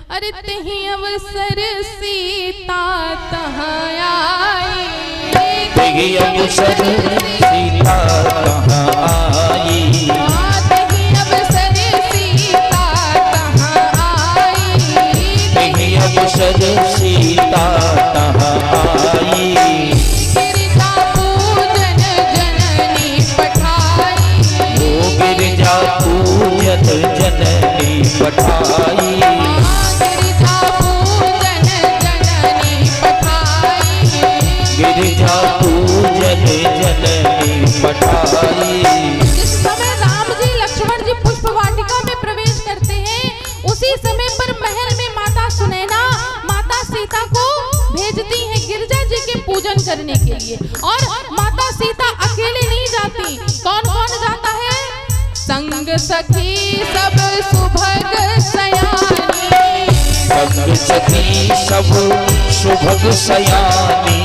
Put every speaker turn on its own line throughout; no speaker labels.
अरे तहीं अवसर सीता तहाँ आई,
तहीं अवसर सीता तहाँ आई,
तहीं अवसर सीता तहाँ आई,
तहीं अवसर सीता तहाँ आई।
गिरिजा पूजन जननी पठाई,
ओ गिरिजा पूजन जननी पठाई,
गिरिजा पूजन जननी पठाई,
गिरिजा पूजन जननी पठाई।
जिस समय राम जी लक्ष्मण जी पुष्प वाटिका में प्रवेश करते हैं, उसी समय पर महल में माता सुनैना माता सीता को भेजती हैं गिरिजा जी के पूजन करने के लिए। और माता सीता अकेले नहीं जाती, कौन कौन जाता है? संग सखी सब सुभग सयानी,
संग सखी सब सुभग सयानी,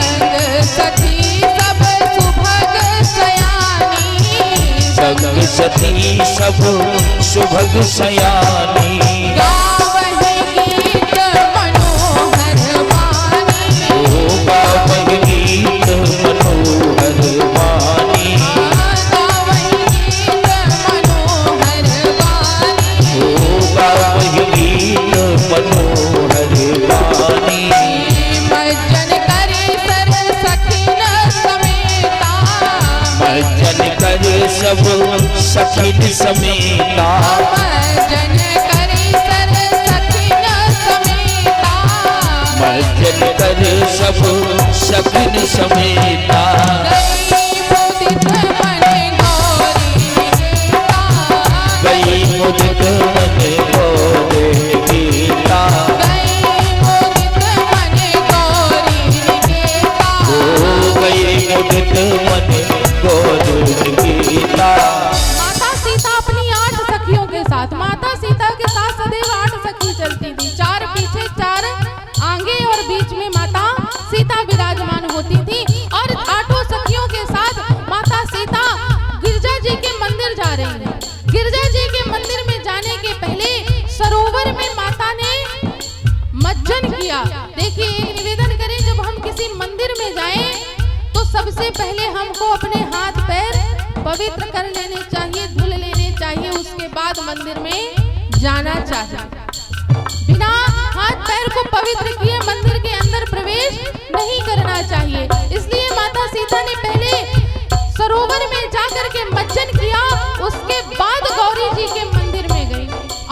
संग सखी सब सुभग सयानी,
संग सखी सब सुभग सयानी।
गावहि गीत मनोहर वाणी,
ओ गावहि गीत मनोहर वाणी,
गावहि गीत मनोहर वाणी,
ओ गावहि गीत मनोहर वाणी।
मज्जन करि सर सखिन समेता,
मज्जन कर सब सखिन समेता,
मज्जन करि सर सखिन समेता,
मज्जन कर सब सखिन समेता।
गई मुदित मन गौरी निकेता,
गई मुदित मन गौरी निकेता,
गई मुदित मन गौरी निकेता,
ओ गई मुदित मन गौरी निकेता।
माता सीता अपनी 8 सखियों के साथ, माता सीता के साथ सदैव 8 सखी चलती थी, 4 पीछे 4 आगे और बीच में माता सीता विराजमान होती थी। और 8 सखियों के साथ माता सीता गिरिजा जी के मंदिर जा रही है। गिरिजा जी के मंदिर में जाने के पहले सरोवर में माता ने मज्जन किया। देखिए, एक निवेदन करें, जब हम किसी मंदिर में जाएं तो सबसे पहले हमको अपने हाथ पैर पवित्र कर लेने चाहिए, धुल लेने चाहिए, उसके बाद मंदिर में जाना चाहिए। बिना हाथ पैर को पवित्र किए मंदिर के अंदर प्रवेश नहीं करना चाहिए। इसलिए माता सीता ने पहले सरोवर में जाकर के मज्जन किया, उसके बाद गौरी जी के मंदिर में गई।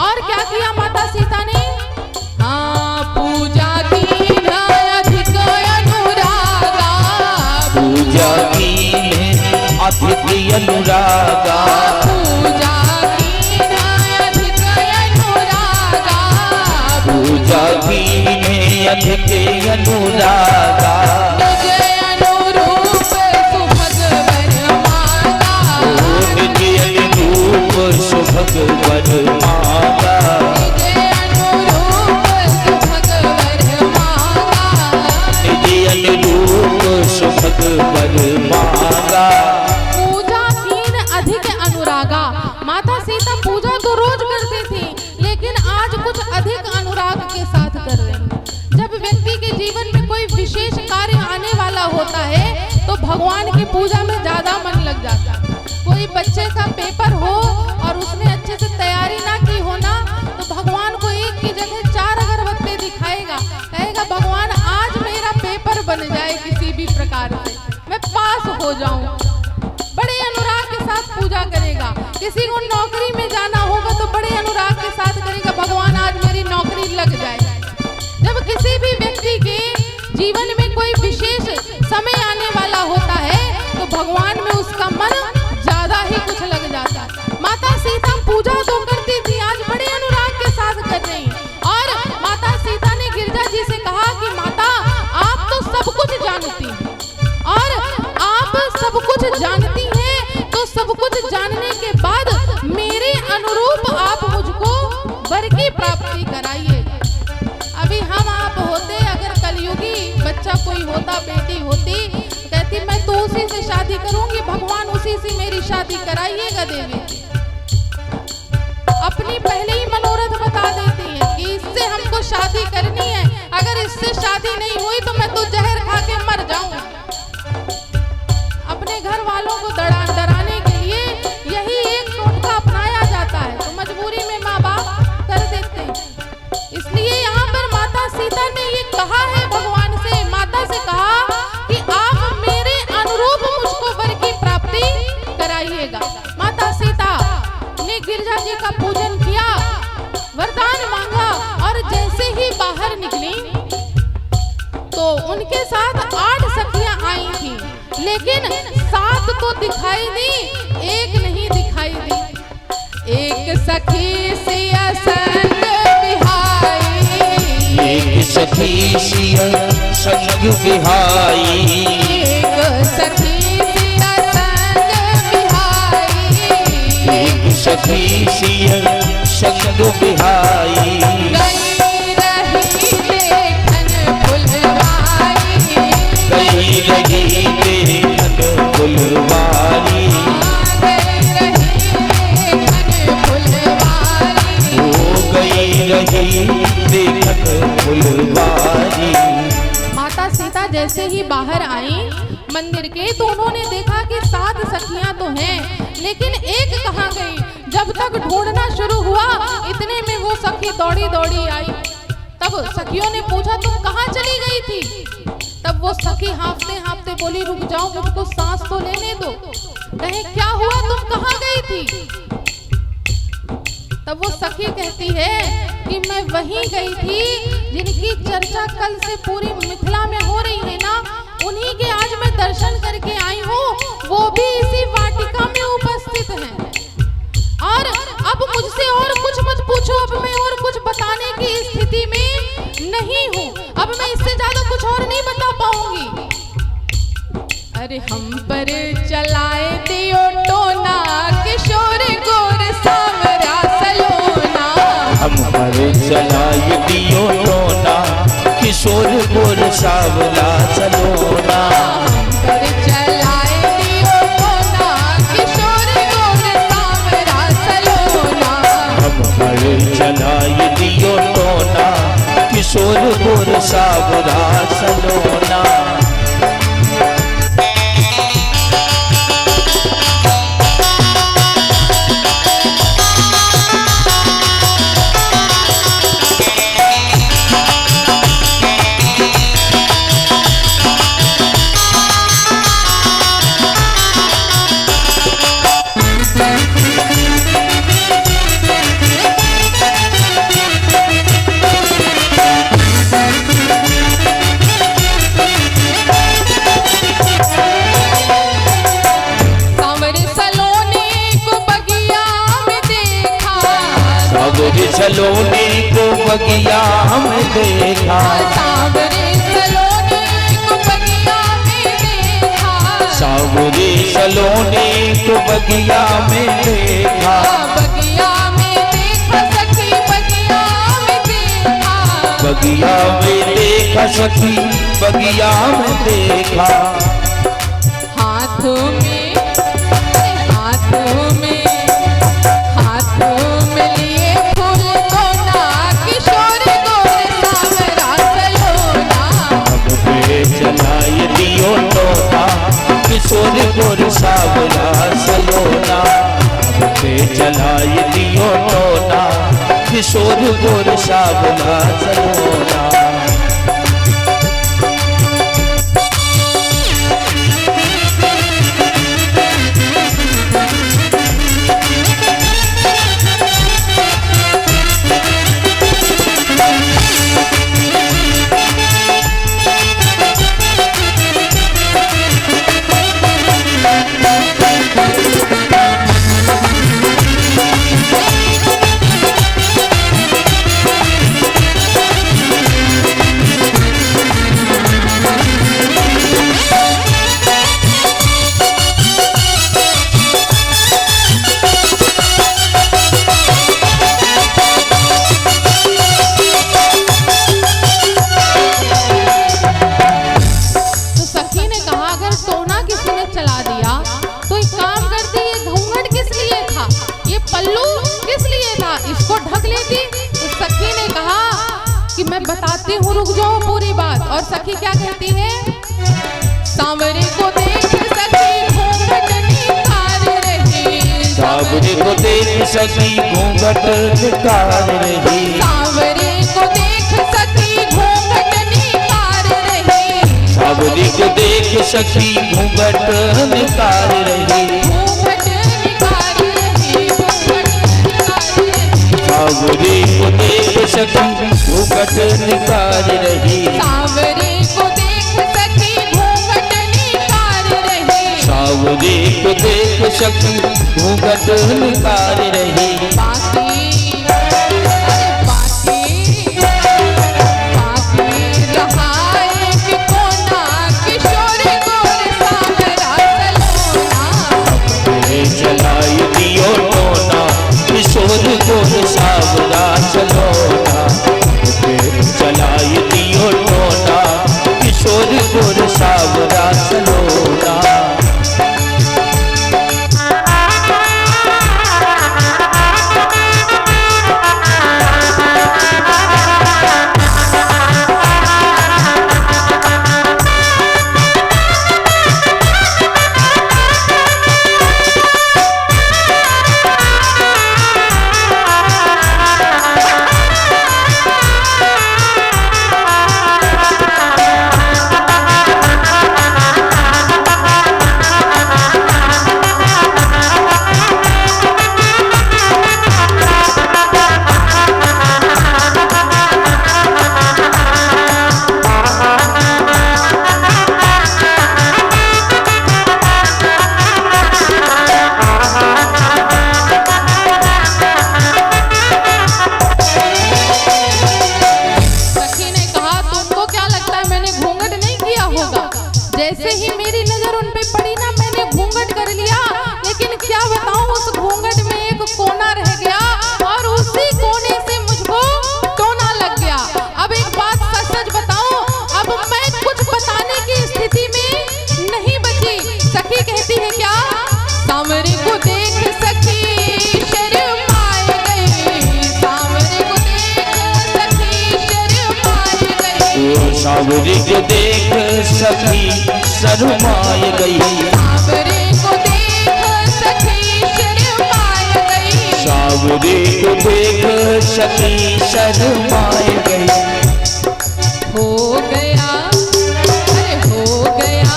और क्या किया माता सीता ने? पूजा कीन अधिक अनुरागा,
पूजा कीन अधिक अनुरागा,
पूजा कीन अधिक अनुरागा,
पूजा कीन अधिक अनुरागा।
निज अनुरूप सुभग वर मांगा,
निज अनुरूप सुभग वर मांगा,
निज अनुरूप सुभग वर मांगा,
निज अनुरूप सुभग वर मांगा।
पूजा कीन अधिक अनुरागा। माता सीता पूजा तो रोज करती थी, लेकिन आज कुछ अधिक अनुराग के साथ कर रही हैं। जब व्यक्ति के जीवन में कोई विशेष कार्य आने वाला होता है तो भगवान की पूजा में ज्यादा मन लग जाता है। कोई बच्चे का पेपर हो और उसने अच्छे से तैयारी ना की हो ना, तो भगवान को एक की जगह 4 अगरबत्ती दिखाएगा, कहेगा भगवान आज मेरा पेपर बन जाए, किसी भी प्रकार से मैं पास हो जाऊं। बड़े अनुराग के साथ पूजा करेगा। किसी को नौकरी में जाना होगा तो बड़े अनुराग के साथ करेगा, भगवान आज मेरी नौकरी लग जाए। जब किसी भी व्यक्ति के जीवन में कोई विशेष समय आने वाला होता है तो भगवान में उसका मन ज्यादा ही कुछ लग जाता है। माता सीता पूजा तो करती थी, आज बड़े अनुराग के साथ कर रही हैं। और माता सीता ने गिरिजा जी से कहा कि माता आप तो सब कुछ जानती हैं, और आप सब कुछ जानती हैं, तो सब कुछ जानने के बाद मेरे अनुरूप आप मुझको वर की प्राप्ति कराइए। अभी हम आप होते, अगर कलयुगी बच्चा कोई होता, बेटी होती, कहती मैं तो उसी से शादी करूंगी, भगवान उसी से मेरी शादी कराइएगा देवी। अपनी पहले ही मनोरथ बता देती है कि इससे करनी है, अगर इससे शादी नहीं हुई तो मैं तो जहर खा के मर जाऊं। अपने घर वालों को डराने के लिए यही एक टोटका अपनाया जाता है, तो मजबूरी में माँ बाप कर देते हैं। इसलिए यहाँ पर माता सीता ने ये कहा है भगवान से, माता से कहा कि आप मेरे अनुरूप मुझको वर की प्राप्ति कराइएगा। माता सीता ने गिरजा जी का पूजन किया, वरदान मांगा और जैसे ही बाहर निकली तो उनके साथ 8 सखियां आई थी, लेकिन 7 तो दिखाई दी, एक नहीं दिखाई दी। एक सखी सिया संग बिहाई,
एक सखी सिया संग बिहाई,
एक सखी सिया संग बिहाई,
एक सखी सिया संग बिहाई।
गई रही देखन फुलवारी,
गई रही देखन फुलवारी, हो गई रही देखन फुलवारी।
माता सीता जैसे ही बाहर आई मंदिर के तो उन्होंने देखा कि 7 सखियां तो हैं, लेकिन एक कहाँ गई। जब तक ढूंढना शुरू हुआ इतने में वो सखी दौड़ी दौड़ी आई। तब सखियों ने पूछा तुम कहाँ चली गई थी? तब वो सखी हाँफते हाँफते बोली रुक जाओ, मुझको सांस तो लेने दो। कहे क्या हुआ, तुम कहाँ गई थी? तब वो सखी कहती है कि मैं वहीं गई थी जिनकी चर्चा कल से पूरी मिथिला में हो रही है ना, उन्हीं के आज मैं दर्शन करके आई हूँ, वो भी इसी वाटिका में उपस्थित हैं। और अब मुझसे और कुछ मत पूछो, अब मैं और कुछ बताने की स्थिति में नहीं हूँ, अब मैं इससे ज्यादा कुछ और नहीं बता पाऊंगी। अरे हम पर चलाए दियो टोना, किशोर गोर सावरा सलोना,
हम पर चलाए दियो टोना, किशोर गोर सावरा सलोना,
हम पर चलाए दियो टोना, किशोर गोर सावरा सलोना,
हम पर चलाए दियो टोना, किशोर गोर सावरा सलोना। सलोनी को बगिया में देखा,
सावरे सलोनी को बगिया में देखा,
सावरे सलोनी को बगिया में देखा,
बगिया में देखा सखी, बगिया में देखा,
बगिया में देखा सखी, बगिया में देखा।
हाथों में, हाथों में, हाथों में लिए फूल कोना, किशोर गोर सावरा सलोना,
हम पे चलाए दियो टोना, किशोर गोर सावरा सलोना, हम पे चलाए दियो टोना, किशोर गोर सावरा सलोना।
मैं बताती हूँ, रुक जाओ पूरी बात। और सखी क्या कहती है? सांवरे को देख सखी घूंघट निकाल रही,
सांवरे को देख सखी घूंघट निकाल रही,
सांवरे को देख सखी घूंघट निकाल रही,
सांवरे को देख सखी घूंघट निकाल रही,
घूंघट निकाल रही, घूंघट निकाल रही,
सांवरे को देख सखी घूंघट निकाल रही,
सांवरे को देख सखी घूंघट निकाल रही,
सांवरे को देख सखी घूंघट निकाल रही।
बाकी रहा एक कोना किशोर गोर सांवरा सलोना,
चलाई दियो टोना किशोर गोर सांवरा सलोना, चलाई दियो टोना किशोर गोर सांवरा सलोना।
जैसे ही मेरी नजर उन पे पड़ी ना, मैंने घूंघट कर लिया। लेकिन क्या बताऊं, उस घूंघट में एक कोना रह गया और उसी कोने से मुझको टोना लग गया। अब एक बात सच सच बताऊं, अब मैं कुछ बताने की स्थिति में नहीं बची। सखी कहती है क्या? सांवरे को देख सखी शर्माए गई, सांवरे को देख सखी शर्माए गई,
सांवरे को देख सखी शर्माए गई,
सांवरे को देख सखी शर्माए गई,
सांवरे को देख सखी शर्माए गई।
हो गया, अरे हो गया,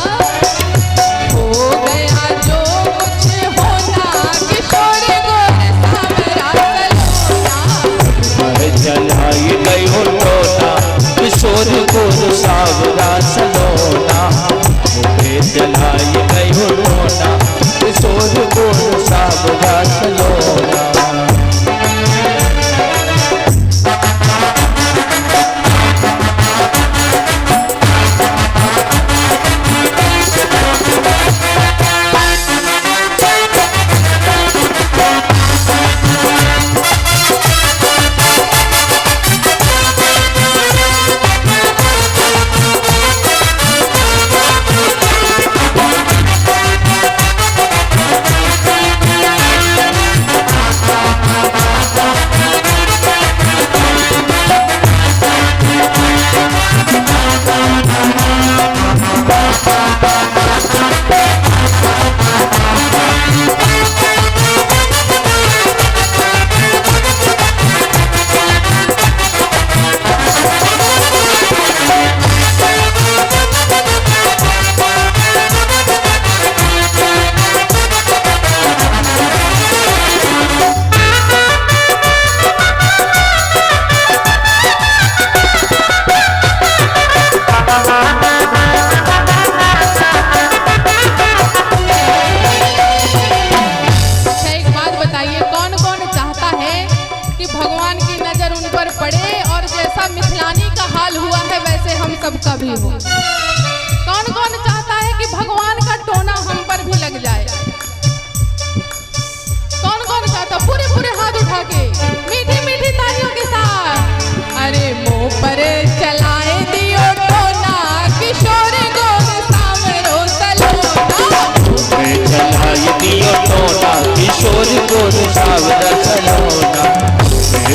हो गया जो कुछ होना किशोर गोर सांवरा सलोना,
चलाई गई हो टोना किशोर गोर सांवरा सलोना, चलाई गई हो टोना किशोर गोर सांवरा सलोना।
सबका भी हो। कौन कौन चाहता है कि भगवान का टोना हम पर भी लग जाए? कौन कौन चाहता? पूरे पूरे हाथ उठा के मीठी मीठी तालियों के साथ। अरे मुंह पर चलाए दियो टोना किशोर गोर सांवरो सलोना,
चलाए दियो टोना किशोर गोर सांवरा सलोना,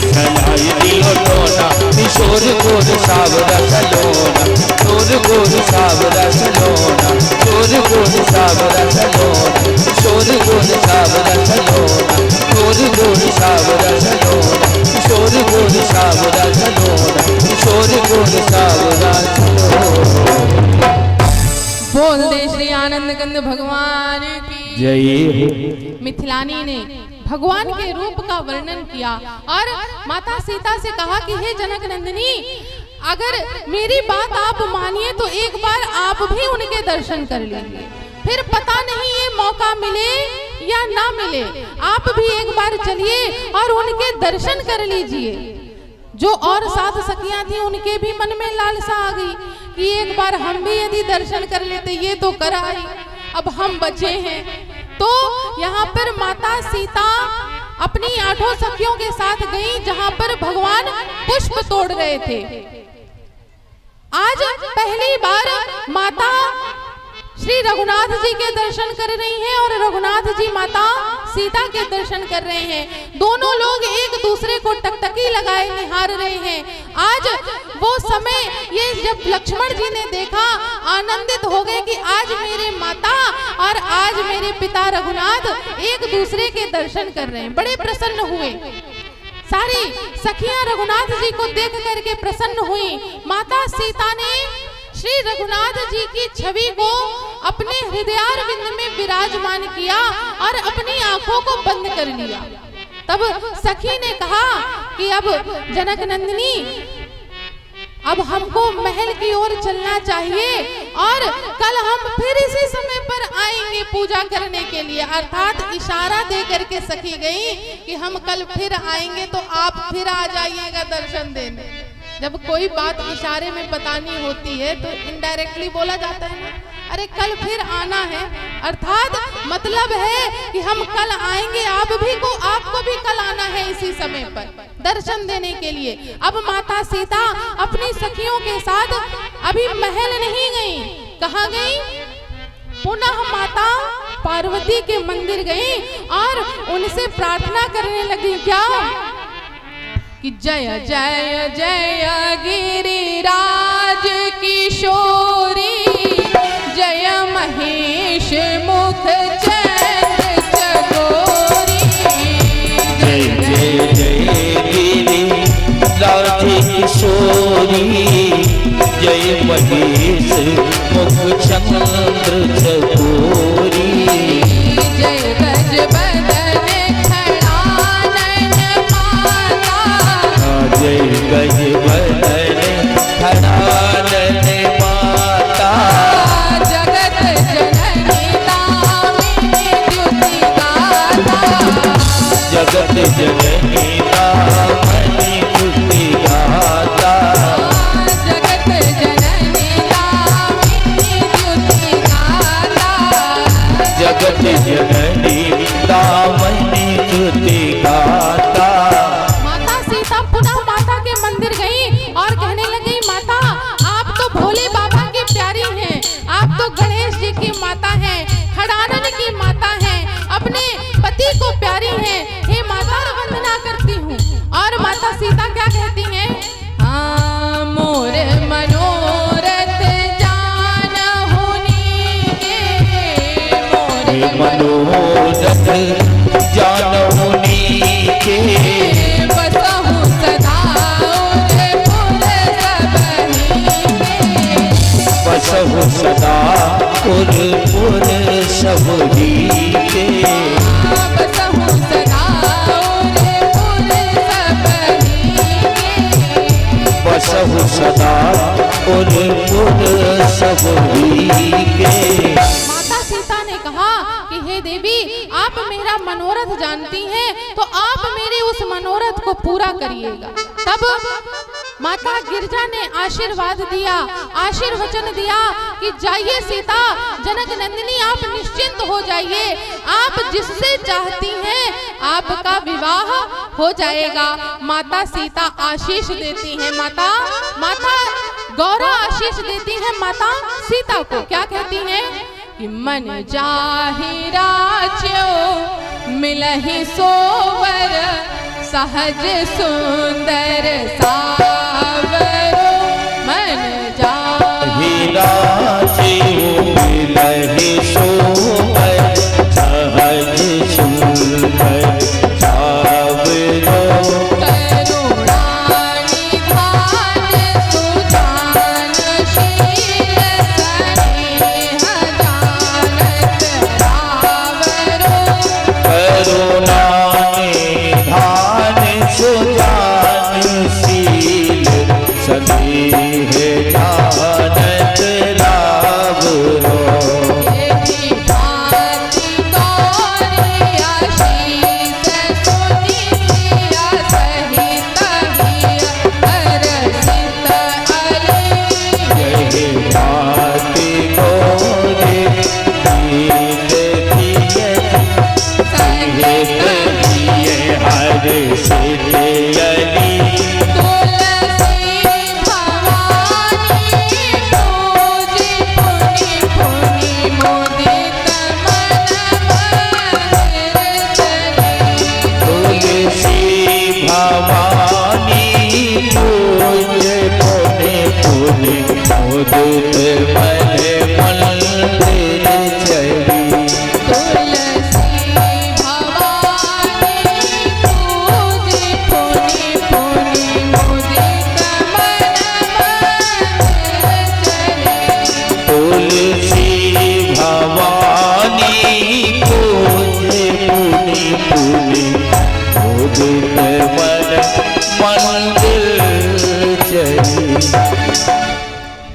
चलाए दियो टोना किशोर गोर सावरा सलोना, शोर गोर सावरा सलोना, शोर गोर सावरा सलोना, शोर गोर सावरा सलोना, शोर गोर सावरा सलोना, शोर गोर सावरा सलोना, शोर गोर सावरा सलोना।
बोल दे श्री आनंद कंद भगवान की
जय।
मिथिलानी ने भगवान के रूप का वर्णन किया और माता सीता से कहा कि हे जनक नंदिनी, अगर मेरी बात आप मानिए तो एक बार आप भी उनके दर्शन कर लीजिए, फिर पता नहीं ये मौका मिले या ना मिले, आप भी एक बार चलिए और उनके दर्शन कर लीजिए। जो और सात सखियां थी उनके भी मन में लालसा आ गई कि एक बार हम भी यदि दर्शन कर लेते, ये तो कर आई, अब हम बचे हैं। तो यहाँ पर माता सीता अपनी 8 सखियों के साथ गई जहाँ पर भगवान पुष्प तोड़ रहे थे। आज पहली बार माता श्री रघुनाथ जी के दर्शन कर रही हैं और रघुनाथ जी माता सीता के दर्शन कर रहे हैं। दोनों लोग एक दूसरे को टकटकी लगाए निहार रहे हैं। आज वो समय ये जब लक्ष्मण जी ने देखा, आनंदित हो गए कि आज मेरे माता और आज मेरे पिता रघुनाथ एक दूसरे के दर्शन कर रहे हैं। बड़े प्रसन्न हुए। सारी सखियां रघुनाथ जी को देख करके प्रसन्न हुई। माता सीता ने श्री रघुनाथ जी की छवि को अपने हृदयारविंद में विराजमान किया और अपनी आंखों को बंद कर लिया। तब सखी ने कहा कि अब जनक नंदिनी, अब हमको महल की ओर चलना चाहिए और कल हम फिर इसी समय पर आएंगे पूजा करने के लिए। अर्थात इशारा दे करके सखी गई कि हम कल फिर आएंगे तो आप फिर आ जाइएगा दर्शन देने। जब कोई बात इशारे में बतानी होती है तो इनडायरेक्टली बोला जाता है ना, अरे कल फिर आना है, अर्थात मतलब है कि हम कल आएंगे, आपको भी कल आना है इसी समय पर दर्शन देने के लिए। अब माता सीता अपनी सखियों के साथ अभी महल नहीं गई, कहाँ गई? पुनः माता पार्वती के मंदिर गई और उनसे प्रार्थना करने लगी। क्या कि जय जय जय गिरिराज किशोरी, जय महेश मुख चैन चकोरी।
जय जय जय गिरिराज किशोरी, जय महेश मुख चंद्र चकोरी।
जय गज बदन खड़ानन माता,
जय गज बदन खड़ानन माता।
जगत जननी दामिनी द्युति गाता,
जगत जननी दामिनी द्युति गाता।
जगत जननी दामिनी द्युति गाता।
जगत जननी दामिनी द्युति गाता।
माता सीता पुनः माता के मंदिर गई और कहने लगी, माता आप तो भोले बाबा की प्यारी हैं, आप तो गणेश जी की माता हैं, खड़ानन की माता हैं, अपने पति को प्यारी हैं, हे माता वंदना करती हूँ। और माता सीता क्या कहती हैं? हाँ मोर मनोरथ जानहुनी के, मोर
मनोरथ जानहुनी के।
बसहु सदा उर
बसहु सदा पुर सबरी के।
बसहु सदा
बसहु सदा पुर सबरी के।
माता सीता ने कहा कि हे देवी, आप मेरा मनोरथ जानती हैं तो आप मेरे उस मनोरथ को पूरा करिएगा। तब माता गिरजा ने आशीर्वाद दिया, आशीर्वचन दिया कि जाइए सीता, जनक नंदिनी आप निश्चिंत हो जाइए, आप जिससे चाहती हैं आपका विवाह हो जाएगा। माता सीता आशीष देती हैं, माता गौरा आशीष देती है माता सीता को। क्या कहती हैं कि मन जाहि राच्यो मिलहि सोवर, सहज सुंदर सावरो।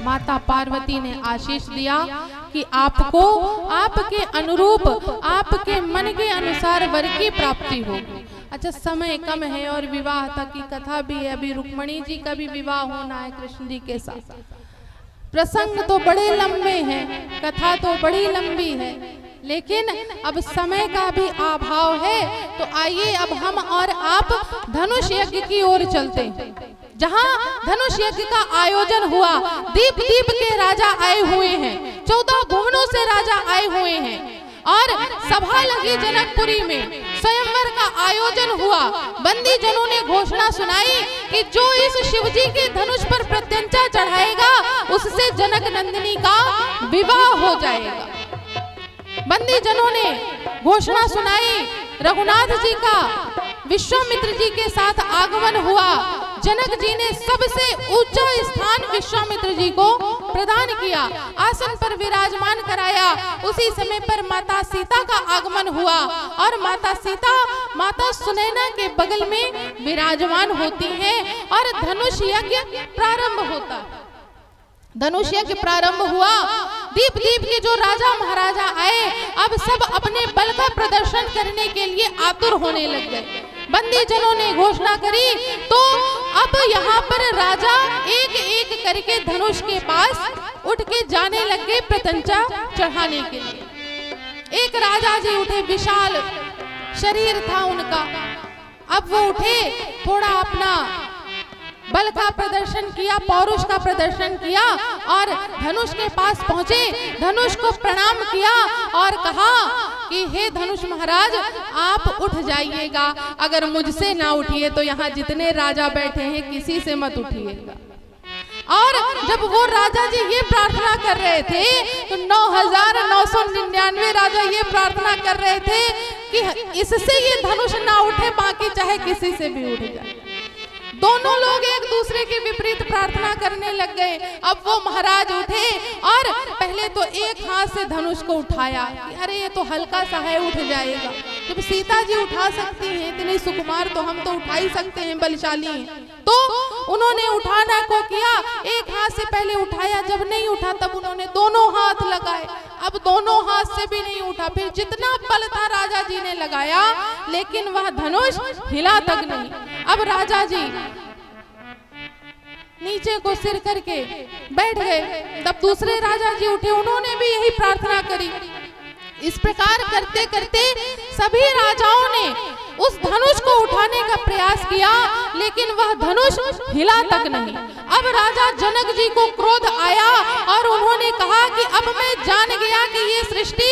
माता पार्वती ने आशीष दिया कि आपको आपके अनुरूप, आपके मन के अनुसार वर की प्राप्ति होगी। अच्छा, समय कम है और विवाह तक की कथा भी है। अभी रुक्मणी जी का भी विवाह होना है कृष्ण जी के साथ। प्रसंग तो बड़े लंबे हैं, कथा तो बड़ी लंबी है, लेकिन अब समय का भी अभाव है। तो आइए अब हम और आप धनुष यज्ञ की ओर चलते हैं, जहां धनुष यज्ञ का आयोजन हुआ। दीप दीप के राजा आए हुए हैं, 14 भुवनों से राजा आए हुए हैं और सभा लगी जनकपुरी में। स्वयंवर का आयोजन हुआ। बंदी जनों ने घोषणा सुनाई कि जो इस शिवजी के धनुष पर प्रत्यंचा चढ़ाएगा उससे जनक नंदिनी का विवाह हो जाएगा। बंदी जनों ने घोषणा सुनाई। रघुनाथ जी का विश्वामित्र जी के साथ आगमन हुआ। जनक जी ने सबसे ऊंचा स्थान विश्वामित्र जी को प्रदान किया, आसन पर विराजमान कराया। उसी समय पर माता सीता का आगमन हुआ और माता सीता माता सुनैना के बगल में विराजमान होती हैं और धनुष यज्ञ प्रारंभ होता है। धनुष यज्ञ प्रारंभ हुआ। दीप दीप के जो राजा महाराजा आए, अब सब अपने बल का प्रदर्शन करने के लिए आतुर होने लग गए। बंदी जनों ने घोषणा करी तो अब यहाँ पर राजा एक एक करके धनुष के पास उठ के जाने लग गए प्रत्यंचा चढ़ाने के लिए। एक राजा जी उठे, विशाल शरीर था उनका। अब वो उठे, थोड़ा अपना बल का प्रदर्शन किया, पौरुष का प्रदर्शन किया और धनुष के पास पहुंचे। धनुष को प्रणाम किया और कहा कि हे धनुष महाराज, आप उठ जाइएगा। अगर मुझसे ना उठिए तो यहाँ जितने राजा बैठे हैं किसी से मत उठिएगा। और जब वो राजा जी ये प्रार्थना कर रहे थे तो 9,999 राजा ये प्रार्थना कर रहे थे कि इससे ये धनुष ना उठे, बाकी चाहे किसी से भी उठ जाए। दोनों लोग एक दूसरे के विपरीत प्रार्थना करने लग गए। अब वो महाराज उठे और पहले तो एक हाथ से धनुष को उठाया कि अरे ये तो हल्का सा है, उठ जाएगा। जब सीता जी उठा सकती हैं, इतनी सुकुमार, तो हम तो उठा ही सकते हैं, बलशाली हैं। तो उन्होंने उठाना को किया, एक हाथ से पहले उठाया। जब नहीं उठा तब उन्होंने दोनों हाथ लगाए। अब दोनों हाथ से भी नहीं उठा। फिर जितना बल था राजा जी ने लगाया, लेकिन वह धनुष हिला तक नहीं। अब राजा जी नीचे को सिर करके बैठ गए। तब दूसरे राजा जी उठे, उन्होंने भी यही प्रार्थना करी। इस प्रकार करते करते सभी राजाओं ने उस धनुष को उठाने का प्रयास किया, लेकिन वह धनुष हिला तक नहीं। अब राजा जनक जी को क्रोध आया और उन्होंने कहा कि अब मैं जान गया कि ये सृष्टि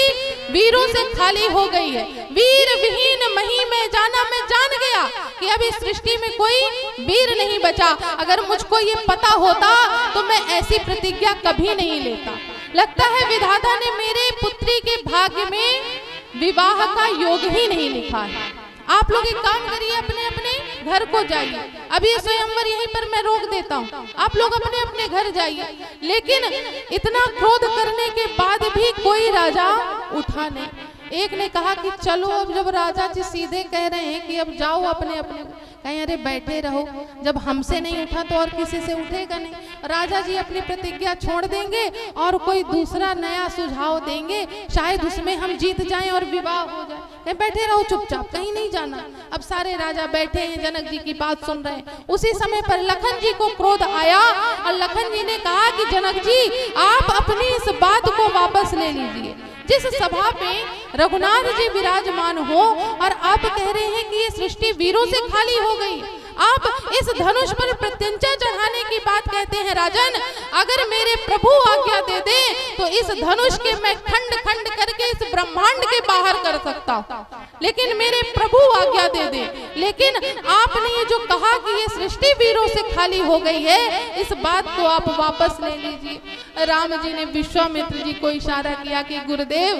वीरों से खाली हो गई है। वीर विहीन मही में जाना, मैं जान गया कि अब इस सृष्टि में कोई वीर नहीं बचा। अगर मुझको ये पता होता तो मैं ऐसी प्रतिज्ञा कभी नहीं लेता। लगता है विधाता ने मेरे पुत्री के भाग्य में विवाह का योग ही नहीं लिखा है। आप लोग एक काम करिए, अपने अपने घर को जाइए। अभी स्वयंवर यहीं पर मैं रोक देता हूँ, आप लोग अपने अपने घर जाइए। लेकिन इतना क्रोध करने के बाद भी कोई राजा उठा नहीं। एक ने कहा कि चलो, अब जब राजा जी सीधे कह रहे हैं कि अब जाओ अपने अपने, कहीं अरे बैठे रहो, जब हमसे नहीं उठा तो और किसी से उठेगा नहीं। राजा जी अपनी प्रतिज्ञा छोड़ देंगे और कोई दूसरा नया सुझाव देंगे, शायद उसमें हम जीत जाएं और विवाह हो जाए। कहीं बैठे रहो चुपचाप, कहीं नहीं जाना। अब सारे राजा बैठे हैं, जनक जी की बात सुन रहे हैं। उसी समय पर लखन जी को क्रोध आया और लखन जी ने कहा कि जनक जी, आप अपनी इस बात को वापस ले लीजिए। जिस सभा में रघुनाथ जी विराजमान हो और आप कह रहे हैं कि ये सृष्टि वीरों से खाली हो गई, आप इस धनुष पर प्रत्यंचा चढ़ाने की बात कहते हैं। राजन, अगर मेरे प्रभु आज्ञा दे दे तो इस धनुष के मैं खंड खंड करके इस ब्रह्मांड के बाहर कर सकता हूँ, लेकिन मेरे प्रभु आज्ञा दे दे। लेकिन आपने ये जो कहा कि ये सृष्टि वीरों से खाली हो गई है, इस बात को आप वापस ले लीजिए। राम जी ने विश्वामित्र जी को इशारा किया कि गुरुदेव,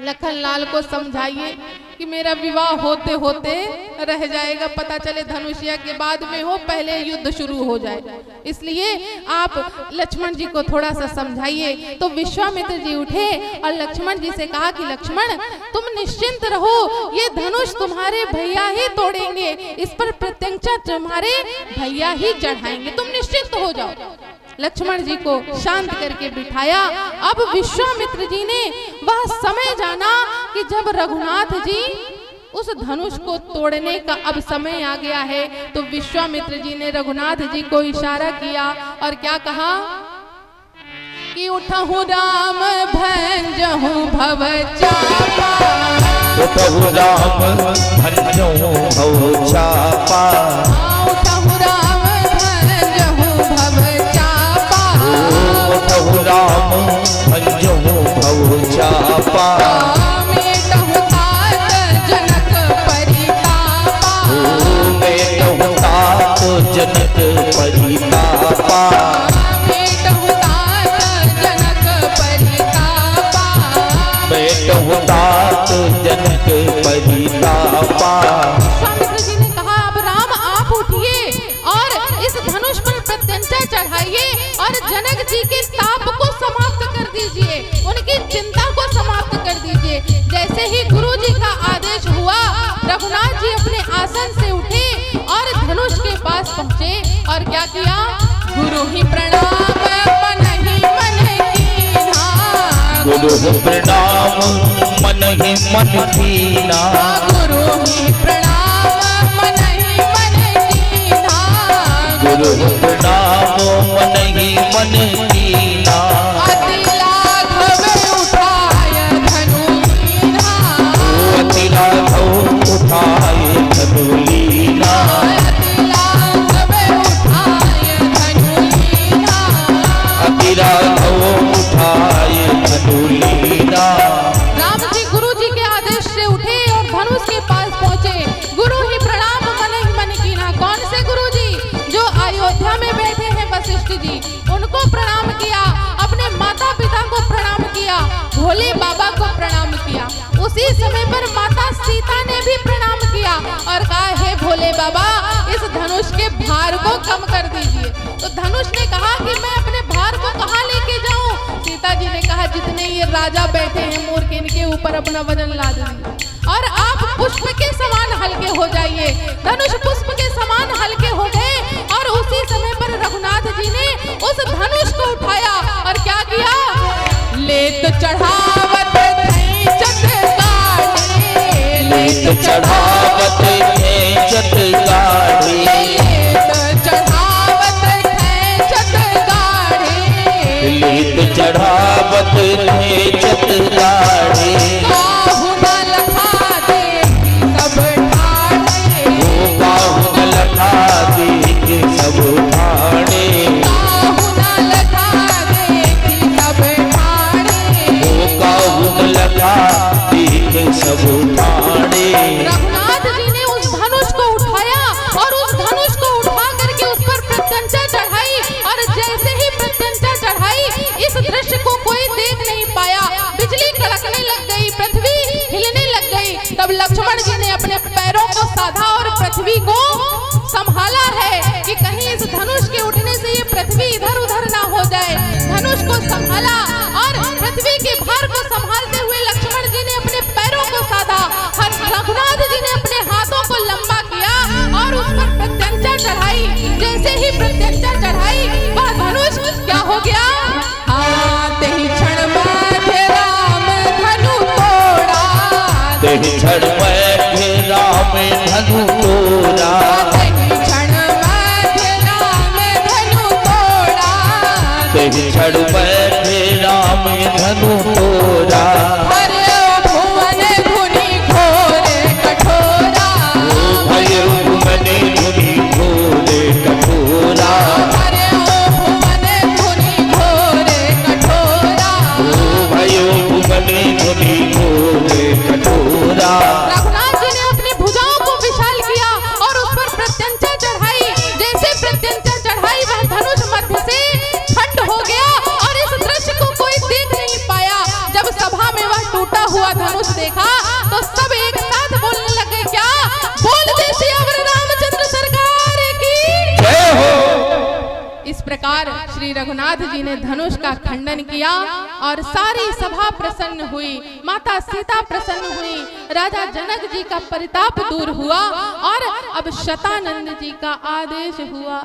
लखनलाल को समझाइए कि मेरा विवाह होते होते रह जाएगा, पता चले धनुषिया के बाद में हो, पहले युद्ध शुरू हो जाए, इसलिए आप लक्ष्मण जी को थोड़ा सा समझाइए। तो विश्वामित्र जी उठे और लक्ष्मण जी से कहा कि लक्ष्मण तुम निश्चिंत रहो, ये धनुष तुम्हारे भैया ही तोड़ेंगे, इस पर प्रत्यंचा तुम्हारे भैया ही चढ़ाएंगे, तुम निश्चिंत हो जाओ। लक्ष्मण जी को शांत करके बिठाया। अब विश्वामित्र जी ने वह समय जाना कि जब रघुनाथ जी उस धनुष को तोड़ने का अब समय आ गया है, तो विश्वामित्र जी ने रघुनाथ जी को इशारा किया और क्या कहा कि उठहु राम भंजहु भव चापा,
उठहु राम भंजहु भव चापा,
उठहु राम भंजहु भव चापा,
उठहु राम भंजहु भव चापा,
मेटहु तात जनक परितापा,
मेटहु तात जनक परितापा,
मेटहु तात जनक परितापा,
मेटहु तात जनक परितापा।
विश्वामित्र जी ने कहा अब राम आप उठिए और इस धनुष पर प्रत्यंचा चढ़ाइए और जनक जी के ताप को समाप्त कर दीजिए, उनकी चिंता को समाप्त कर दीजिए। जैसे ही गुरु जी का आदेश हुआ, रघुनाथ जी अपने आसन से उठे और धनुष के पास पहुँचे और क्या किया, गुरु ही प्रणाम मन ही मन कीना,
गुरु प्रणाम मन ही मन कीना,
गुरु ही प्रणाम मन ही मन कीना,
गुरु प्रणाम मन ही मन कीना,
अति लाघव उठाय धनु लीना,
अति लाघव उठाय धनु लीना,
अति लाघव उठाय धनु लीना।
अति लाघव उठाय धनु लीना।
राम जी गुरु जी के आदेश से उठे और धनुष के पास पहुँचे। गुरु ही प्रणाम मन ही कीना। कौन से गुरु जी? जो अयोध्या में बैठे हैं वशिष्ठ जी, उनको प्रणाम किया, अपने माता पिता को प्रणाम किया, भोले बाबा को प्रणाम किया। उसी समय पर माता सीता ने भी प्रणाम किया और कहा हे भोले बाबा इस धनुष के भार को कम कर दीजिए। तो धनुष ने कहा कि मैं अपने भार को कहाँ लेके जाऊं? सीता जी ने कहा जितने ये राजा बैठे हैं मूर्ख, इनके ऊपर अपना वजन ला दीजिए और आप पुष्प के समान हल्के हो जाइए। धनुष पुष्प के समान हल्के हो गए और उसी समय पर रघुनाथ जी ने उस धनुष को उठाया और क्या किया, लेत चढ़ावत खींचत गाड़ी,
लेत चढ़ावत खींचत गाड़ी,
लेत चढ़ावत खींचत गाड़ी,
लेत चढ़ावत खींचत गाड़ी,
काहू न लखा देखी सब ठाणे,
काहू न लखा देखी सब ठाणे,
काहू न लखा देखी सब ठाणे।
काहू न लखा देखी सब ठाणे।
रघुनाथ जी ने उस धनुष को उठाया और उस धनुष को उठा करके उस पर प्रत्यंचा चढ़ाई और जैसे ही प्रत्यंचा चढ़ाई इस दृश्य को कोई देख नहीं पाया। बिजली कड़कने लग गई, पृथ्वी हिलने लग गई। तब लक्ष्मण जी ने अपने पैरों को साधा और पृथ्वी को संभाला है कि कहीं इस धनुष के उठने से ये पृथ्वी इधर उधर ना हो जाए। धनुष को संभाला और पृथ्वी के भार को संभालते हुए लक्ष्मण जी ने अपने पैरों को साधा। रघुनाथ जी ने अपने हाथों को लंबा किया और उस पर प्रत्यंचा चढ़ाई। जैसे ही प्रत्यंचा चढ़ाई वह धनुष क्या हो गया, आते ही क्षण में राम धनु तोड़ा,
तेहि क्षण में राम धनु तोड़ा,
तेहि क्षण में राम धनु तोड़ा,
तेहि क्षण में राम धनु तोड़ा।
हरे भुवन धुनि घोरे कठोरा,
भयो भुवने धुनि घोरे कठोरा,
हरे भुवन धुनि घोरे कठोरा।
भयो भुवने धुनि घोरे कठोरा।
रघुनाथ जी ने अपनी भुजाओं को विशाल किया और उस पर प्रत्यंचा चढ़ाई। जैसे प्रत्यंचा चढ़ाई वह धनुष मध्य से खंड हो गया और इस हुआ धनुष देखा तो सब एक साथ बोलने लगे, क्या बोल दे सियावर रामचंद्र सरकार की
जय हो।
इस प्रकार श्री रघुनाथ जी ने धनुष का खंडन किया और सारी सभा प्रसन्न हुई, माता सीता प्रसन्न हुई, राजा जनक जी का परिताप दूर हुआ और अब शतानंद जी का आदेश हुआ।